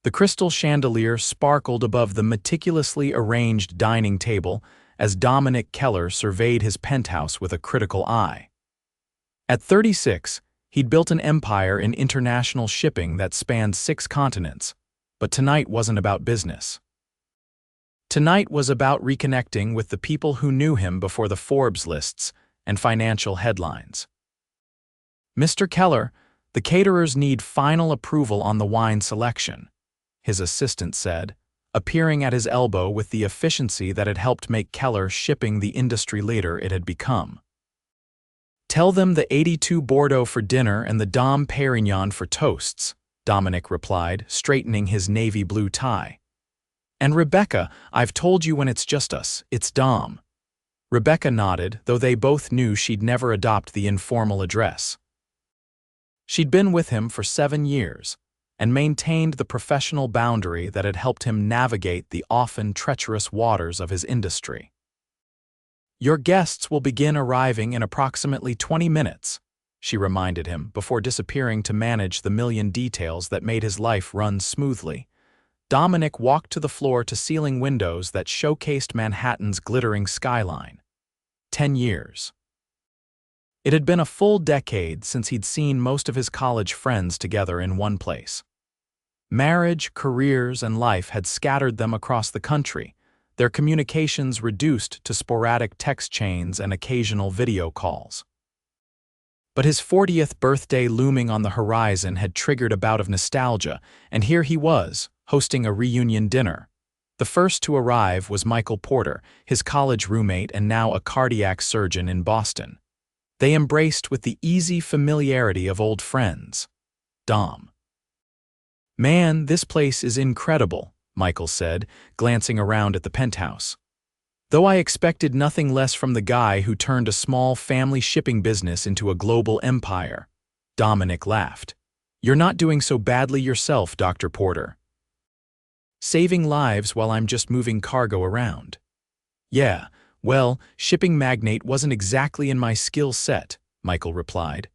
The crystal chandelier sparkled above the meticulously arranged dining table as Dominic Keller surveyed his penthouse with a critical eye. At 36, he'd built an empire in international shipping that spanned 6 continents, but tonight wasn't about business. Tonight was about reconnecting with the people who knew him before the Forbes lists and financial headlines. "Mr. Keller, the caterers need final approval on the wine selection," his assistant said, appearing at his elbow with the efficiency that had helped make Keller shipping the industry leader it had become. "Tell them the 82 Bordeaux for dinner and the Dom Perignon for toasts," Dominic replied, straightening his navy blue tie. "And Rebecca, I've told you when it's just us, it's Dom." Rebecca nodded, though they both knew she'd never adopt the informal address. She'd been with him for 7 years and maintained the professional boundary that had helped him navigate the often treacherous waters of his industry. "Your guests will begin arriving in approximately 20 minutes, she reminded him before disappearing to manage the million details that made his life run smoothly. Dominic walked to the floor-to-ceiling windows that showcased Manhattan's glittering skyline. 10 years. It had been a full decade since he'd seen most of his college friends together in one place. Marriage, careers, and life had scattered them across the country, their communications reduced to sporadic text chains and occasional video calls. But his 40th birthday looming on the horizon had triggered a bout of nostalgia, and here he was, hosting a reunion dinner. The first to arrive was Michael Porter, his college roommate and now a cardiac surgeon in Boston. They embraced with the easy familiarity of old friends. "Dom. Man, this place is incredible," Michael said, glancing around at the penthouse. "Though I expected nothing less from the guy who turned a small family shipping business into a global empire." Dominic laughed. "You're not doing so badly yourself, Dr. Porter." "Saving lives while I'm just moving cargo around." "Yeah, well, shipping magnate wasn't exactly in my skill set," Michael replied.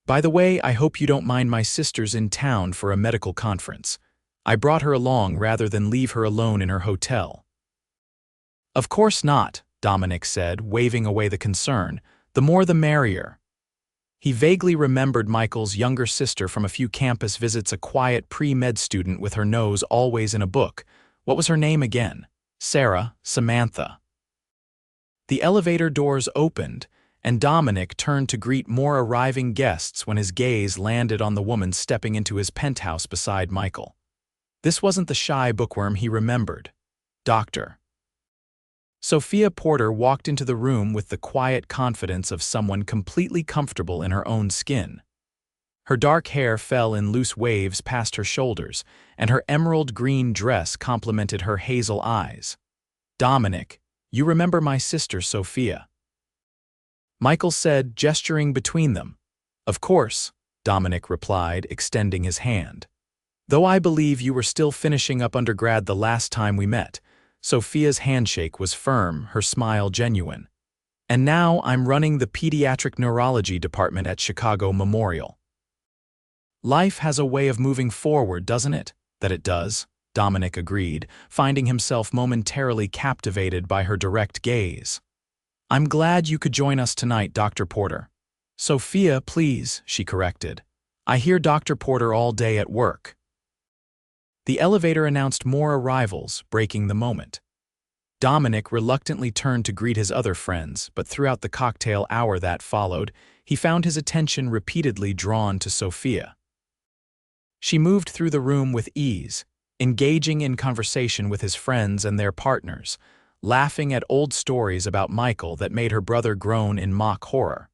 "By the way, I hope you don't mind my sister's in town for a medical conference. I brought her along rather than leave her alone in her hotel." "Of course not," Dominic said, waving away the concern. "The more the merrier." He vaguely remembered Michael's younger sister from a few campus visits, a quiet pre-med student with her nose always in a book. What was her name again? Sarah, Samantha. The elevator doors opened, and Dominic turned to greet more arriving guests when his gaze landed on the woman stepping into his penthouse beside Michael. This wasn't the shy bookworm he remembered. Dr. Sophia Porter walked into the room with the quiet confidence of someone completely comfortable in her own skin. Her dark hair fell in loose waves past her shoulders, and her emerald green dress complemented her hazel eyes. "Dominic, you remember my sister Sophia?" Michael said, gesturing between them. "Of course," Dominic replied, extending his hand. "Though I believe you were still finishing up undergrad the last time we met." Sophia's handshake was firm, her smile genuine. "And now I'm running the pediatric neurology department at Chicago Memorial." "Life has a way of moving forward, doesn't it?" "That it does," Dominic agreed, finding himself momentarily captivated by her direct gaze. "I'm glad you could join us tonight, Dr. Porter." "Sophia, please," she corrected. "I hear Dr. Porter all day at work." The elevator announced more arrivals, breaking the moment. Dominic reluctantly turned to greet his other friends, but throughout the cocktail hour that followed, he found his attention repeatedly drawn to Sophia. She moved through the room with ease, engaging in conversation with his friends and their partners, laughing at old stories about Michael that made her brother groan in mock horror.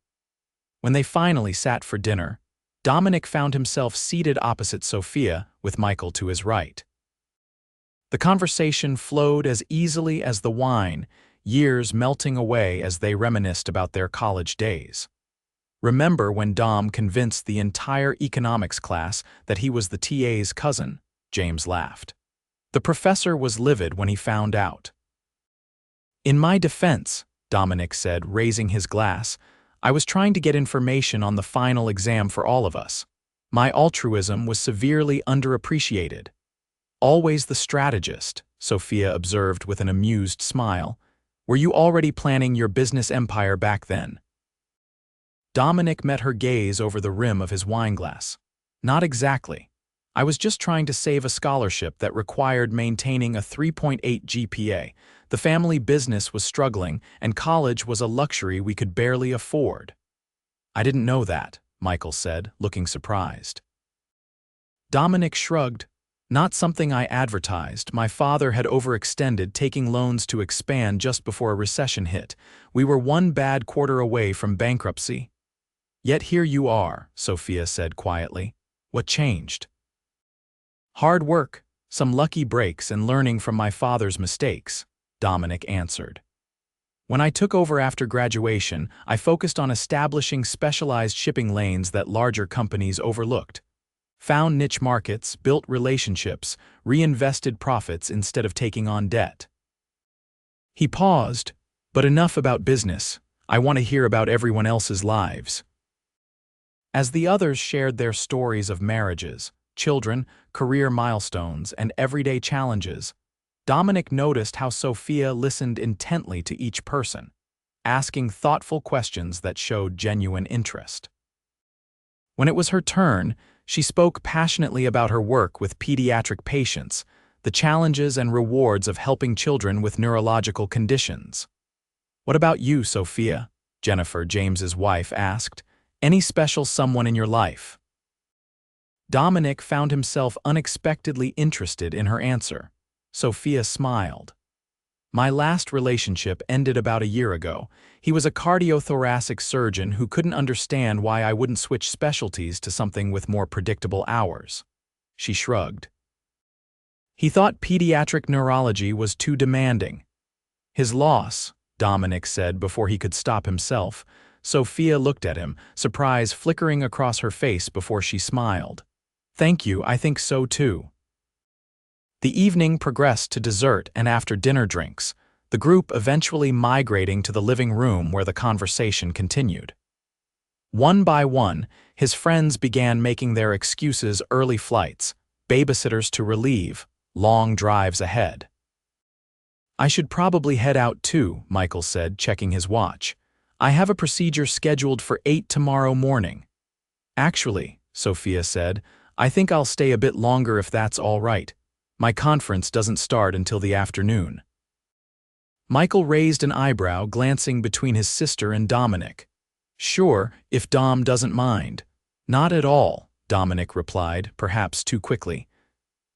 When they finally sat for dinner, Dominic found himself seated opposite Sophia, with Michael to his right. The conversation flowed as easily as the wine, years melting away as they reminisced about their college days. "Remember when Dom convinced the entire economics class that he was the TA's cousin?" James laughed. "The professor was livid when he found out." "In my defense," Dominic said, raising his glass, "I was trying to get information on the final exam for all of us. My altruism was severely underappreciated." Always the strategist, Sophia observed with an amused smile. Were you already planning your business empire back then? Dominic met her gaze over the rim of his wineglass. Not exactly. I was just trying to save a scholarship that required maintaining a 3.8 GPA. The family business was struggling, and college was a luxury we could barely afford. I didn't know that, Michael said, looking surprised. Dominic shrugged. Not something I advertised. My father had overextended, taking loans to expand just before a recession hit. We were one bad quarter away from bankruptcy. Yet here you are, Sophia said quietly. What changed? Hard work, some lucky breaks, and learning from my father's mistakes, Dominic answered. When I took over after graduation, I focused on establishing specialized shipping lanes that larger companies overlooked. Found niche markets, built relationships, reinvested profits instead of taking on debt. He paused, but enough about business. I want to hear about everyone else's lives. As the others shared their stories of marriages, children, career milestones, and everyday challenges, Dominic noticed how Sophia listened intently to each person, asking thoughtful questions that showed genuine interest. When it was her turn, she spoke passionately about her work with pediatric patients, the challenges and rewards of helping children with neurological conditions. What about you, Sophia? Jennifer, James's wife, asked. Any special someone in your life? Dominic found himself unexpectedly interested in her answer. Sophia smiled. My last relationship ended about a year ago. He was a cardiothoracic surgeon who couldn't understand why I wouldn't switch specialties to something with more predictable hours. She shrugged. He thought pediatric neurology was too demanding. His loss, Dominic said before he could stop himself. Sophia looked at him, surprise flickering across her face before she smiled. Thank you, I think so too. The evening progressed to dessert and after-dinner drinks, the group eventually migrating to the living room where the conversation continued. One by one, his friends began making their excuses: early flights, babysitters to relieve, long drives ahead. I should probably head out too, Michael said, checking his watch. I have a procedure scheduled for 8 tomorrow morning. Actually, Sophia said, I think I'll stay a bit longer if that's all right. My conference doesn't start until the afternoon. Michael raised an eyebrow, glancing between his sister and Dominic. Sure, if Dom doesn't mind. Not at all, Dominic replied, perhaps too quickly.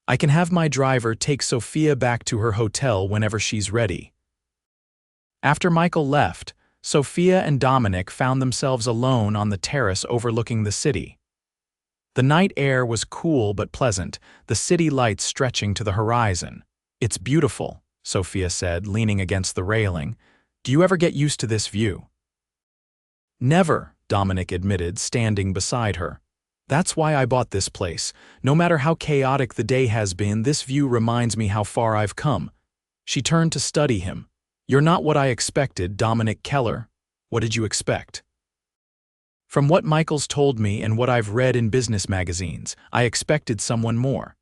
I can have my driver take Sophia back to her hotel whenever she's ready. After Michael left, Sophia and Dominic found themselves alone on the terrace overlooking the city. The night air was cool but pleasant, the city lights stretching to the horizon. It's beautiful, Sophia said, leaning against the railing. Do you ever get used to this view? Never, Dominic admitted, standing beside her. That's why I bought this place. No matter how chaotic the day has been, this view reminds me how far I've come. She turned to study him. You're not what I expected, Dominic Keller. What did you expect? From what Michael's told me and what I've read in business magazines, I expected someone more.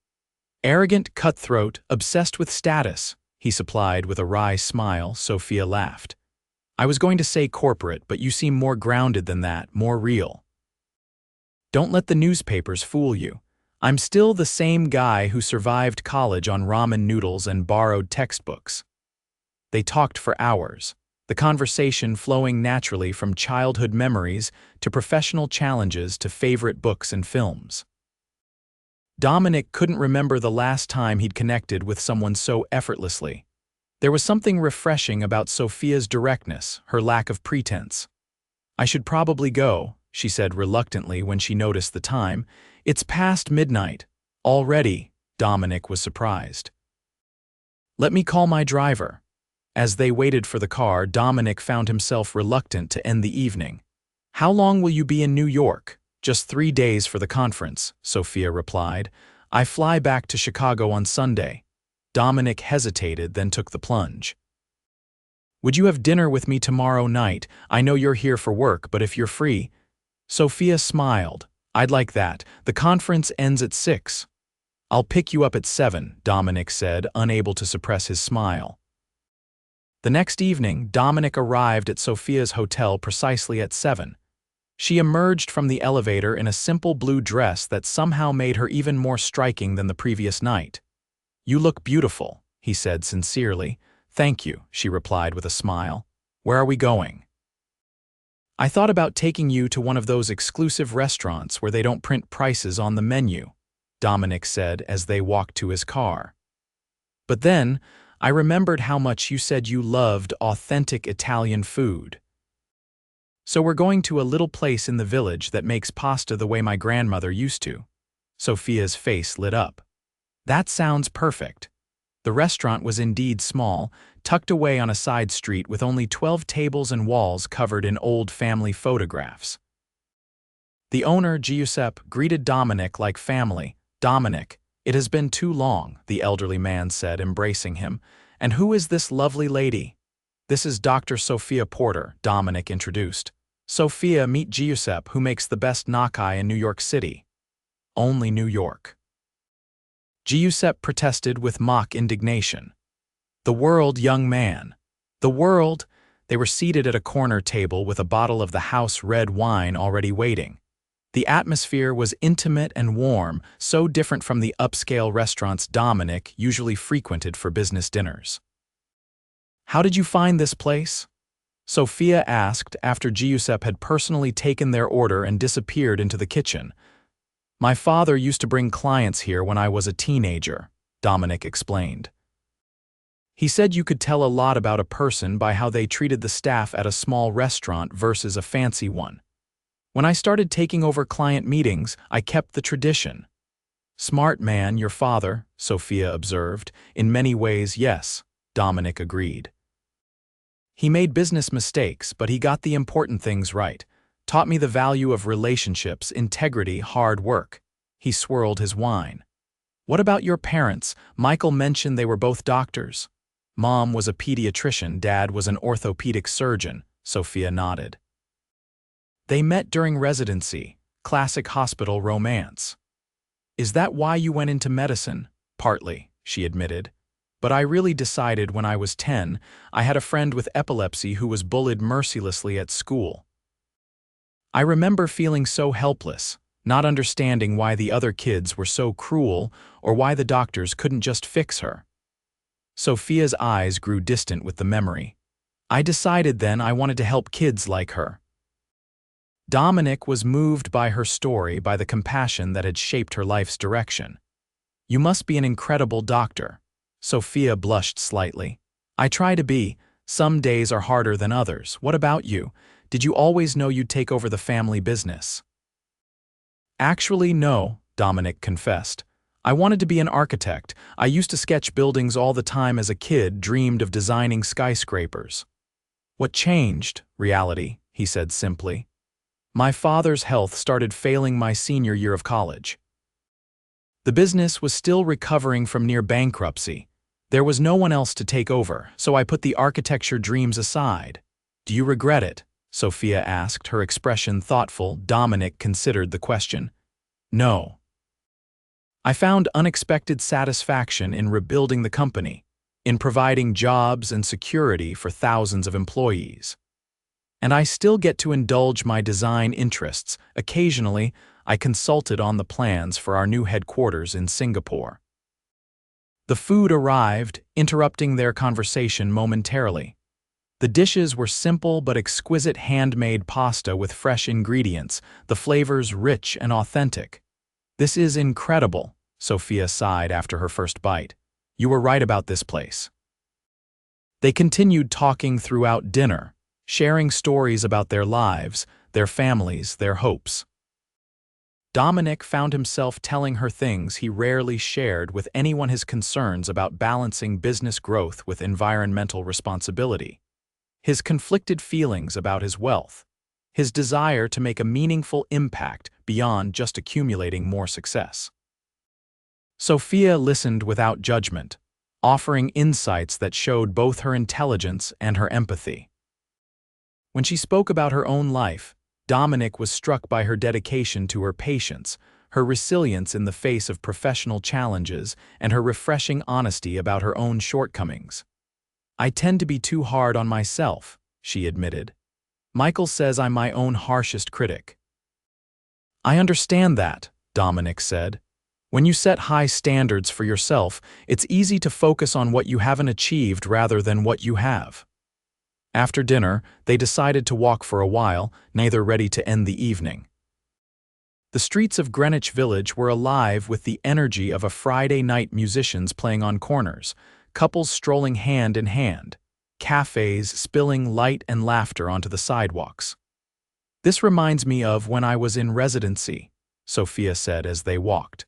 Arrogant, cutthroat, obsessed with status, he supplied with a wry smile. Sophia laughed. I was going to say corporate, but you seem more grounded than that, more real. Don't let the newspapers fool you. I'm still the same guy who survived college on ramen noodles and borrowed textbooks. They talked for hours, the conversation flowing naturally from childhood memories to professional challenges to favorite books and films. Dominic couldn't remember the last time he'd connected with someone so effortlessly. There was something refreshing about Sophia's directness, her lack of pretense. I should probably go, she said reluctantly when she noticed the time. It's past midnight. Already, Dominic was surprised. Let me call my driver. As they waited for the car, Dominic found himself reluctant to end the evening. How long will you be in New York? Just 3 days for the conference, Sophia replied. I fly back to Chicago on Sunday. Dominic hesitated, then took the plunge. Would you have dinner with me tomorrow night? I know you're here for work, but if you're free. Sophia smiled. I'd like that. The conference ends at 6. "I'll pick you up at 7, Dominic said, unable to suppress his smile. The next evening, Dominic arrived at Sophia's hotel precisely at 7. She emerged from the elevator in a simple blue dress that somehow made her even more striking than the previous night. "You look beautiful," he said sincerely. "Thank you," she replied with a smile. "Where are we going?" "I thought about taking you to one of those exclusive restaurants where they don't print prices on the menu," Dominic said as they walked to his car. "But then, I remembered how much you said you loved authentic Italian food. So we're going to a little place in the village that makes pasta the way my grandmother used to." Sophia's face lit up. "That sounds perfect." The restaurant was indeed small, tucked away on a side street with only 12 tables and walls covered in old family photographs. The owner, Giuseppe, greeted Dominic like family. "Dominic, it has been too long," the elderly man said, embracing him. "And who is this lovely lady?" "This is Dr. Sophia Porter," Dominic introduced. "Sophia, meet Giuseppe, who makes the best gnocchi in New York City." "Only New York." Giuseppe protested with mock indignation. "The world, young man. The world." They were seated at a corner table with a bottle of the house red wine already waiting. The atmosphere was intimate and warm, so different from the upscale restaurants Dominic usually frequented for business dinners. "How did you find this place?" Sophia asked after Giuseppe had personally taken their order and disappeared into the kitchen. "My father used to bring clients here when I was a teenager," Dominic explained. "He said you could tell a lot about a person by how they treated the staff at a small restaurant versus a fancy one. When I started taking over client meetings, I kept the tradition." "Smart man, your father," Sophia observed. "In many ways, yes," Dominic agreed. "He made business mistakes, but he got the important things right. Taught me the value of relationships, integrity, hard work." He swirled his wine. "What about your parents? Michael mentioned they were both doctors." "Mom was a pediatrician, Dad was an orthopedic surgeon," Sophia nodded. "They met during residency, classic hospital romance." "Is that why you went into medicine?" "Partly," she admitted. "But I really decided when I was 10, I had a friend with epilepsy who was bullied mercilessly at school. I remember feeling so helpless, not understanding why the other kids were so cruel or why the doctors couldn't just fix her." Sophia's eyes grew distant with the memory. "I decided then I wanted to help kids like her." Dominic was moved by her story, by the compassion that had shaped her life's direction. "You must be an incredible doctor." Sophia blushed slightly. "I try to be. Some days are harder than others. What about you? Did you always know you'd take over the family business?" "Actually, no," Dominic confessed. "I wanted to be an architect. I used to sketch buildings all the time as a kid, dreamed of designing skyscrapers." "What changed?" "Reality," he said simply. "My father's health started failing my senior year of college. The business was still recovering from near bankruptcy. There was no one else to take over, so I put the architecture dreams aside." "Do you regret it?" Sophia asked, her expression thoughtful. Dominic considered the question. "No. I found unexpected satisfaction in rebuilding the company, in providing jobs and security for thousands of employees. And I still get to indulge my design interests. Occasionally, I consulted on the plans for our new headquarters in Singapore." The food arrived, interrupting their conversation momentarily. The dishes were simple but exquisite handmade pasta with fresh ingredients, the flavors rich and authentic. "This is incredible," Sophia sighed after her first bite. "You were right about this place." They continued talking throughout dinner, sharing stories about their lives, their families, their hopes. Dominic found himself telling her things he rarely shared with anyone, his concerns about balancing business growth with environmental responsibility, his conflicted feelings about his wealth, his desire to make a meaningful impact beyond just accumulating more success. Sophia listened without judgment, offering insights that showed both her intelligence and her empathy. When she spoke about her own life, Dominic was struck by her dedication to her patients, her resilience in the face of professional challenges, and her refreshing honesty about her own shortcomings. "I tend to be too hard on myself," she admitted. "Michael says I'm my own harshest critic." "I understand that," Dominic said. "When you set high standards for yourself, it's easy to focus on what you haven't achieved rather than what you have." After dinner, they decided to walk for a while, neither ready to end the evening. The streets of Greenwich Village were alive with the energy of a Friday night, musicians playing on corners, couples strolling hand in hand, cafes spilling light and laughter onto the sidewalks. "This reminds me of when I was in residency," Sophia said as they walked.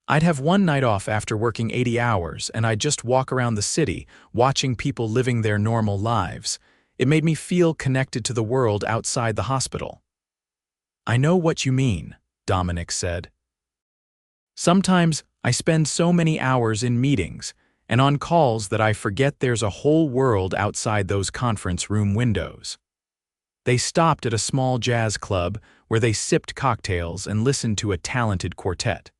"I'd have one night off after working 80 hours, and I'd just walk around the city, watching people living their normal lives. It made me feel connected to the world outside the hospital." "I know what you mean," Dominic said. "Sometimes I spend so many hours in meetings and on calls that I forget there's a whole world outside those conference room windows." They stopped at a small jazz club where they sipped cocktails and listened to a talented quartet.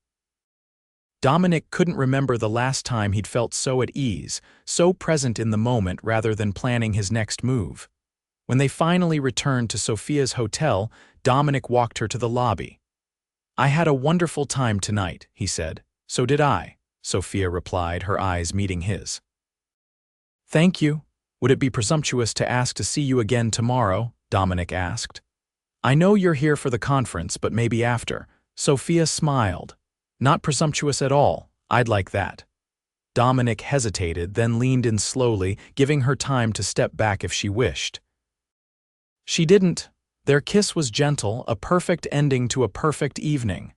Dominic couldn't remember the last time he'd felt so at ease, so present in the moment rather than planning his next move. When they finally returned to Sophia's hotel, Dominic walked her to the lobby. "I had a wonderful time tonight," he said. "So did I," Sophia replied, her eyes meeting his. "Thank you. Would it be presumptuous to ask to see you again tomorrow?" Dominic asked. "I know you're here for the conference, but maybe after." Sophia smiled. "Not presumptuous at all. I'd like that." Dominic hesitated, then leaned in slowly, giving her time to step back if she wished. She didn't. Their kiss was gentle, a perfect ending to a perfect evening.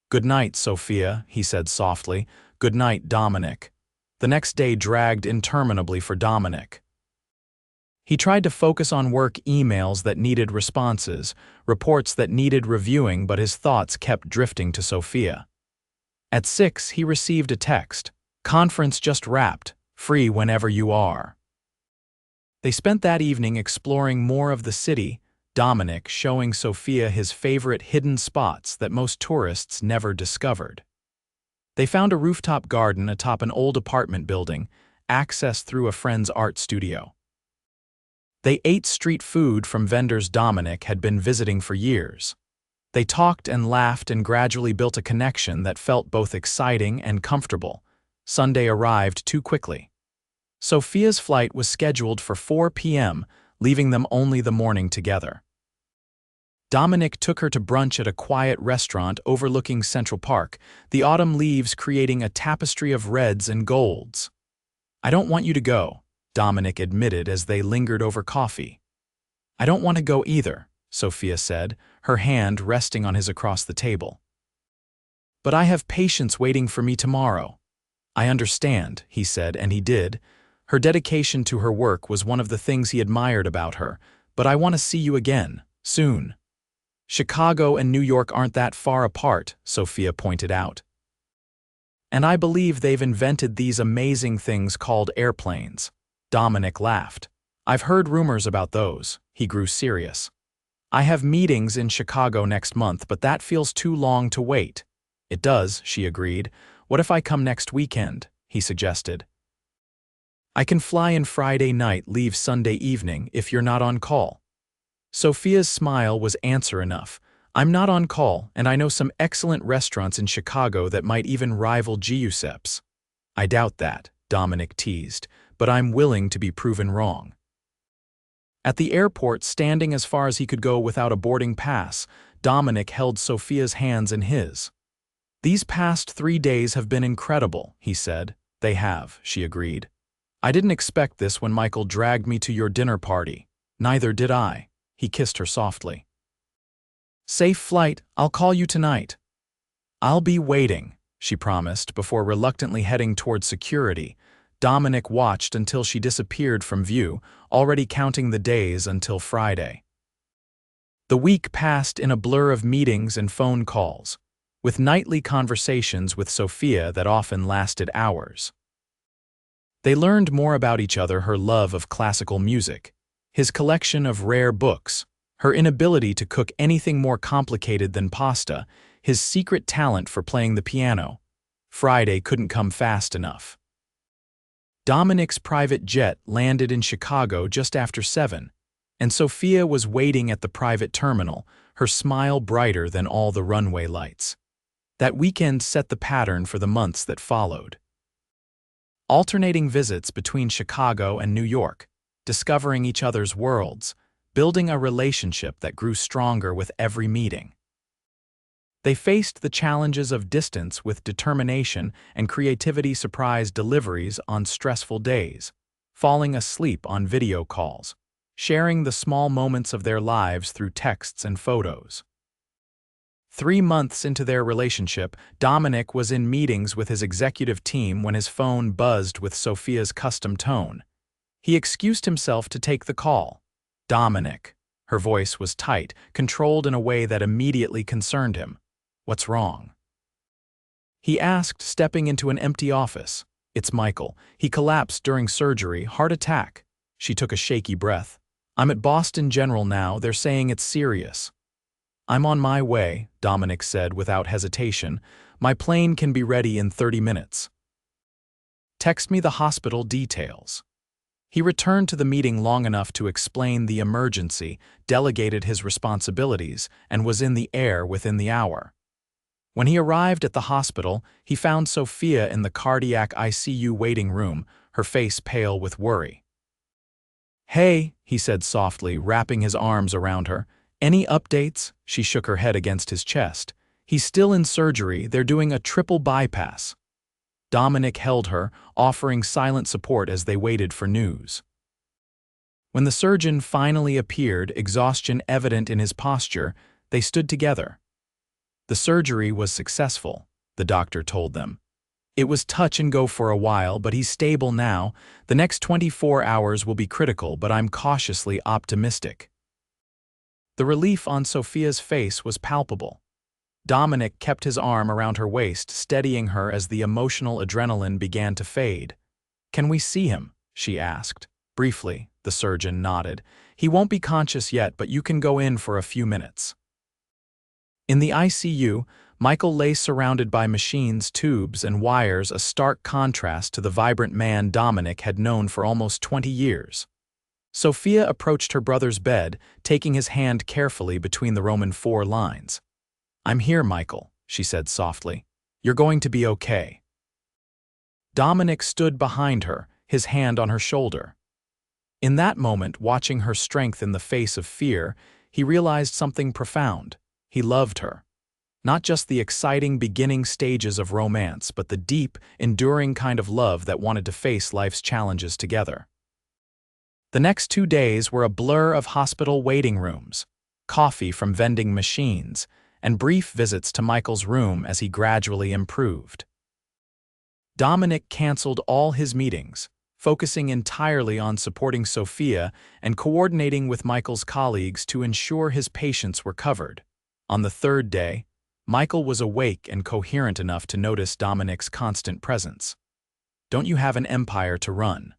"Good night, Sophia," he said softly. "Good night, Dominic." The next day dragged interminably for Dominic. He tried to focus on work emails that needed responses, reports that needed reviewing, but his thoughts kept drifting to Sophia. At 6, he received a text. "Conference just wrapped. Free whenever you are." They spent that evening exploring more of the city, Dominic showing Sophia his favorite hidden spots that most tourists never discovered. They found a rooftop garden atop an old apartment building, accessed through a friend's art studio. They ate street food from vendors Dominic had been visiting for years. They talked and laughed and gradually built a connection that felt both exciting and comfortable. Sunday arrived too quickly. Sophia's flight was scheduled for 4 p.m., leaving them only the morning together. Dominic took her to brunch at a quiet restaurant overlooking Central Park, the autumn leaves creating a tapestry of reds and golds. "I don't want you to go," Dominic admitted as they lingered over coffee. "I don't want to go either," Sophia said, her hand resting on his across the table. "But I have patients waiting for me tomorrow." "I understand," he said, and he did. Her dedication to her work was one of the things he admired about her. "But I want to see you again, soon." "Chicago and New York aren't that far apart," Sophia pointed out. "And I believe they've invented these amazing things called airplanes." Dominic laughed. "I've heard rumors about those." He grew serious. "I have meetings in Chicago next month, but that feels too long to wait." "It does," she agreed. "What if I come next weekend?" he suggested. "I can fly in Friday night, leave Sunday evening, if you're not on call." Sophia's smile was answer enough. "I'm not on call, and I know some excellent restaurants in Chicago that might even rival Giuseppe's." "I doubt that," Dominic teased, "but I'm willing to be proven wrong." At the airport, standing as far as he could go without a boarding pass, Dominic held Sophia's hands in his. "These past 3 days have been incredible," he said. "They have," she agreed. "I didn't expect this when Michael dragged me to your dinner party." "Neither did I." He kissed her softly. "Safe flight. I'll call you tonight." "I'll be waiting," she promised before reluctantly heading toward security. Dominic watched until she disappeared from view, already counting the days until Friday. The week passed in a blur of meetings and phone calls, with nightly conversations with Sophia that often lasted hours. They learned more about each other: her love of classical music, his collection of rare books, her inability to cook anything more complicated than pasta, his secret talent for playing the piano. Friday couldn't come fast enough. Dominic's private jet landed in Chicago just after 7, and Sophia was waiting at the private terminal, her smile brighter than all the runway lights. That weekend set the pattern for the months that followed. Alternating visits between Chicago and New York, discovering each other's worlds, building a relationship that grew stronger with every meeting. They faced the challenges of distance with determination and creativity. Surprise deliveries on stressful days, falling asleep on video calls, sharing the small moments of their lives through texts and photos. 3 months into their relationship, Dominic was in meetings with his executive team when his phone buzzed with Sophia's custom tone. He excused himself to take the call. "Dominic." Her voice was tight, controlled in a way that immediately concerned him. "What's wrong?" he asked, stepping into an empty office. "It's Michael. He collapsed during surgery, heart attack." She took a shaky breath. "I'm at Boston General now. They're saying it's serious." "I'm on my way," Dominic said without hesitation. "My plane can be ready in 30 minutes. Text me the hospital details." He returned to the meeting long enough to explain the emergency, delegated his responsibilities, and was in the air within the hour. When he arrived at the hospital, he found Sophia in the cardiac ICU waiting room, her face pale with worry. "Hey," he said softly, wrapping his arms around her. "Any updates?" She shook her head against his chest. "He's still in surgery. They're doing a triple bypass." Dominic held her, offering silent support as they waited for news. When the surgeon finally appeared, exhaustion evident in his posture, they stood together. The surgery was successful, the doctor told them. "It was touch and go for a while, but he's stable now. The next 24 hours will be critical, but I'm cautiously optimistic." The relief on Sophia's face was palpable. Dominic kept his arm around her waist, steadying her as the emotional adrenaline began to fade. "Can we see him?" she asked. Briefly, the surgeon nodded. "He won't be conscious yet, but you can go in for a few minutes." In the ICU, Michael lay surrounded by machines, tubes, and wires, a stark contrast to the vibrant man Dominic had known for almost 20 years. Sophia approached her brother's bed, taking his hand carefully between the Roman 4 lines. "I'm here, Michael," she said softly. "You're going to be okay." Dominic stood behind her, his hand on her shoulder. In that moment, watching her strength in the face of fear, he realized something profound. He loved her. Not just the exciting beginning stages of romance, but the deep, enduring kind of love that wanted to face life's challenges together. The next 2 days were a blur of hospital waiting rooms, coffee from vending machines, and brief visits to Michael's room as he gradually improved. Dominic canceled all his meetings, focusing entirely on supporting Sophia and coordinating with Michael's colleagues to ensure his patients were covered. On the 3rd day, Michael was awake and coherent enough to notice Dominic's constant presence. "Don't you have an empire to run?"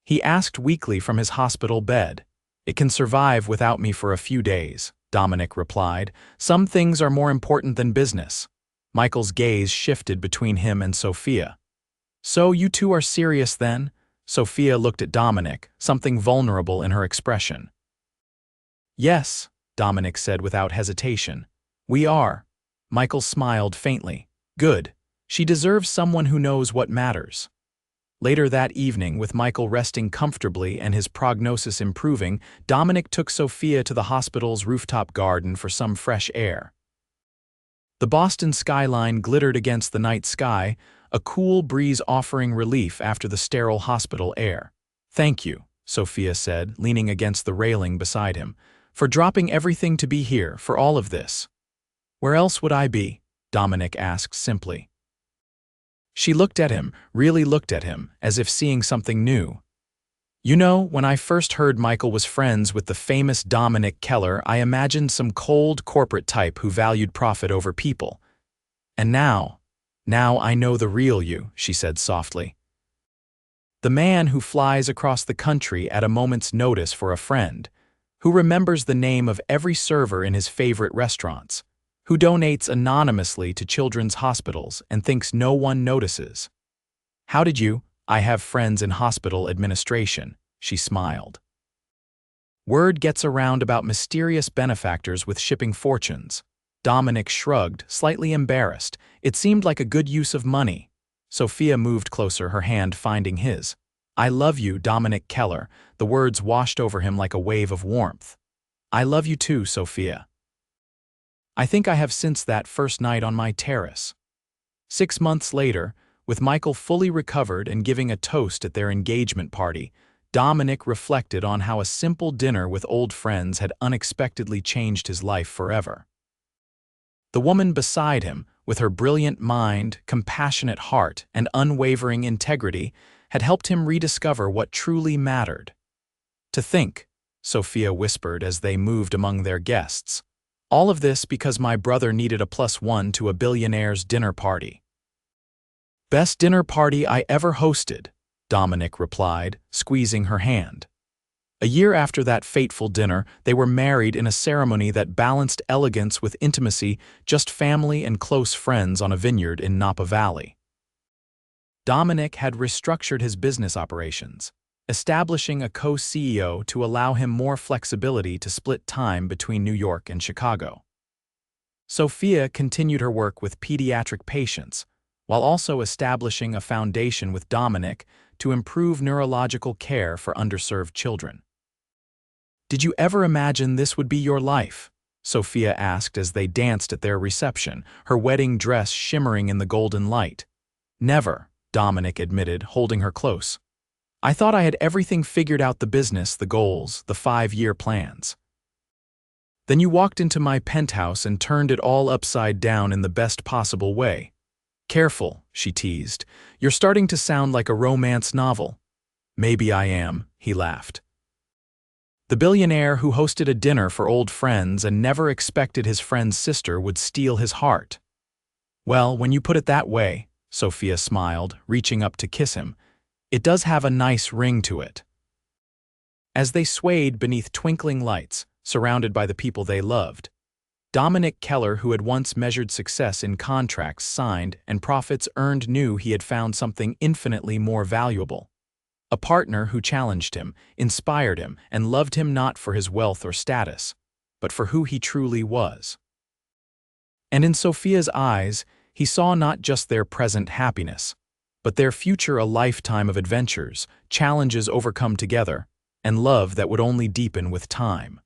he asked weakly from his hospital bed. "It can survive without me for a few days," Dominic replied. "Some things are more important than business." Michael's gaze shifted between him and Sophia. "So you two are serious then?" Sophia looked at Dominic, something vulnerable in her expression. "Yes," Dominic said without hesitation. "We are." Michael smiled faintly. "Good. She deserves someone who knows what matters." Later that evening, with Michael resting comfortably and his prognosis improving, Dominic took Sophia to the hospital's rooftop garden for some fresh air. The Boston skyline glittered against the night sky, a cool breeze offering relief after the sterile hospital air. "Thank you," Sophia said, leaning against the railing beside him, "for dropping everything to be here, for all of this." "Where else would I be?" Dominic asked simply. She looked at him, really looked at him, as if seeing something new. "You know, when I first heard Michael was friends with the famous Dominic Keller, I imagined some cold corporate type who valued profit over people. And now I know the real you," she said softly. "The man who flies across the country at a moment's notice for a friend, who remembers the name of every server in his favorite restaurants, who donates anonymously to children's hospitals and thinks no one notices. How did you? I have friends in hospital administration, she smiled. Word gets around about mysterious benefactors with shipping fortunes. Dominic shrugged, slightly embarrassed. It seemed like a good use of money. Sophia moved closer, her hand finding his. I love you, Dominic Keller. The words washed over him like a wave of warmth. I love you too, Sophia. I think I have since that first night on my terrace. 6 months later, with Michael fully recovered and giving a toast at their engagement party, Dominic reflected on how a simple dinner with old friends had unexpectedly changed his life forever. The woman beside him, with her brilliant mind, compassionate heart, and unwavering integrity, had helped him rediscover what truly mattered. To think, Sophia whispered as they moved among their guests, all of this because my brother needed a +1 to a billionaire's dinner party. Best dinner party I ever hosted, Dominic replied, squeezing her hand. A year after that fateful dinner, they were married in a ceremony that balanced elegance with intimacy, just family and close friends on a vineyard in Napa Valley. Dominic had restructured his business operations, establishing a co-CEO to allow him more flexibility to split time between New York and Chicago. Sophia continued her work with pediatric patients, while also establishing a foundation with Dominic to improve neurological care for underserved children. Did you ever imagine this would be your life? Sophia asked as they danced at their reception, her wedding dress shimmering in the golden light. Never, Dominic admitted, holding her close. I thought I had everything figured out, the business, the goals, the 5-year plans. Then you walked into my penthouse and turned it all upside down in the best possible way. Careful, she teased. You're starting to sound like a romance novel. Maybe I am, he laughed. The billionaire who hosted a dinner for old friends and never expected his friend's sister would steal his heart. Well, when you put it that way, Sophia smiled, reaching up to kiss him, it does have a nice ring to it. As they swayed beneath twinkling lights, surrounded by the people they loved, Dominic Keller, who had once measured success in contracts signed and profits earned, knew he had found something infinitely more valuable. A partner who challenged him, inspired him, and loved him not for his wealth or status, but for who he truly was. And in Sophia's eyes, he saw not just their present happiness, but their future, a lifetime of adventures, challenges overcome together, and love that would only deepen with time.